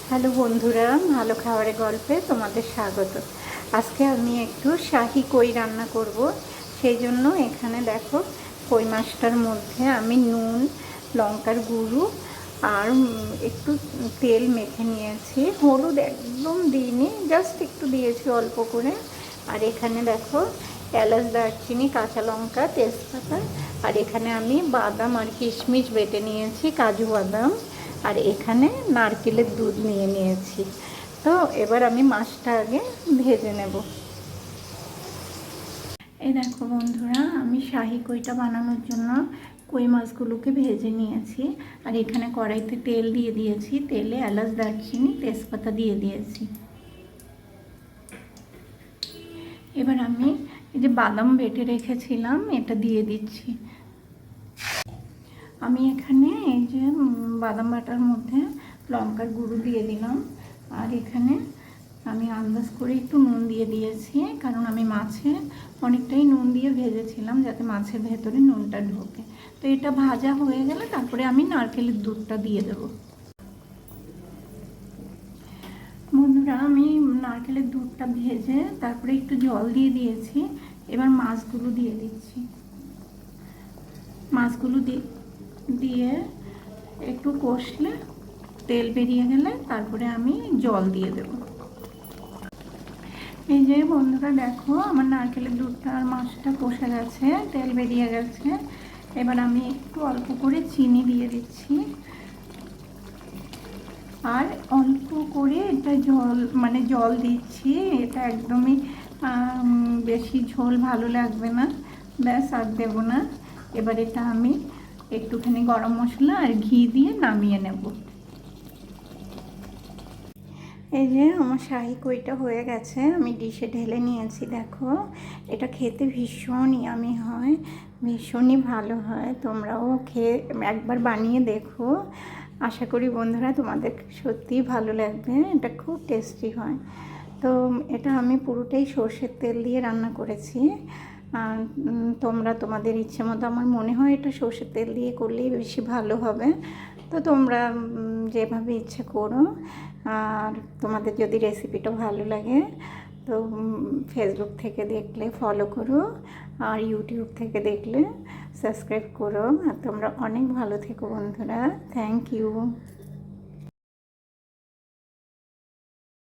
Hello বন্ধুরা, ভালো খাবারের গল্পে তোমাদের স্বাগত। আজকে আমি একটু শাহি কই রান্না করব। সেই জন্য এখানে দেখো, কই মাছটার মধ্যে আমি নুন, লঙ্কার গুঁড়ো আর একটু তেল মেখে নিয়েছি। হলুদ একদম দিইনি, জাস্ট একটু দিয়েছি অল্প করে। আর এখানে দেখো, এলাচ, দারচিনি, কাঁচা লঙ্কা, তেজপাতা, আর এখানে আমি বাদাম আর কিশমিশ বেটে নিয়েছি, কাজু বাদাম। আর এখানে নারকেলের দুধ নিয়ে নিয়েছি। তো এবার আমি মাছটা আগে ভেজে নেব। এই দেখো বন্ধুরা, আমি শাহি কইটা বানানোর জন্য কই মাছগুলোকে ভেজে নিয়েছি। আর এখানে কড়াইতে তেল দিয়ে দিয়েছি, তেলে এলাচ, দারচিনি, তেজপাতা দিয়ে দিয়েছি। এবার আমি এই যে বাদাম বেটে রেখেছিলাম এটা দিয়ে দিচ্ছি। আমি এখানে এই যে বাদাম বাটার মধ্যে লঙ্কার গুঁড়ো দিয়ে দিলাম। আর এখানে আমি আন্দাজ করে একটু নুন দিয়ে দিয়েছি, কারণ আমি মাছে অনেকটাই নুন দিয়ে ভেজেছিলাম যাতে মাছের ভেতরে নুনটা ঢোকে। তো এটা ভাজা হয়ে গেলে তারপরে আমি নারকেলের দুধটা দিয়ে দেব। বন্ধুরা, আমি নারকেলের দুধটা ভেজে তারপরে একটু জল দিয়ে দিয়েছি। এবার মাছগুলো দিয়ে দিচ্ছি। মাছগুলো দিয়ে একটু কষলে, তেল বেরিয়ে গেলে তারপরে আমি জল দিয়ে দেব। এই যে বন্ধুরা দেখো, আমার নারকেলের দুধটা আর মাছটা কষে গেছে, তেল বেরিয়ে গেছে। এবার আমি একটু অল্প করে চিনি দিয়ে দিচ্ছি। আর অল্প করে এটা জল দিচ্ছি। এটা একদমই বেশি ঝোল ভালো লাগবে না, ব্যাস আর দেবো না। এবার এটা আমি একটুখানি গরম মশলা আর ঘি দিয়ে নামিয়ে নেব। এই যে আমার শাহি কইটা হয়ে গেছে, আমি ডিশে ঢেলে নিয়েছি। দেখো, এটা খেতে ভীষণ ইয়ামি হয়, ভীষণই ভালো হয়। তোমরাও খেয়ে একবার বানিয়ে দেখো। আশা করি বন্ধুরা তোমাদের সত্যিই ভালো লাগবে, এটা খুব টেস্টি হয়। তো এটা আমি পুরোটাই সর্ষের তেল দিয়ে রান্না করেছি। তোমরা তোমাদের ইচ্ছে মতো, আমার মনে হয় এটা সর্ষের তেল দিয়ে করলেই বেশি ভালো হবে। তো তোমরা যেভাবে ইচ্ছে করো। আর তোমাদের যদি রেসিপিটা ভালো লাগে তো ফেসবুক থেকে দেখলে ফলো করো, আর ইউটিউব থেকে দেখলে সাবস্ক্রাইব করো। আর তোমরা অনেক ভালো থেকো বন্ধুরা। Thank you.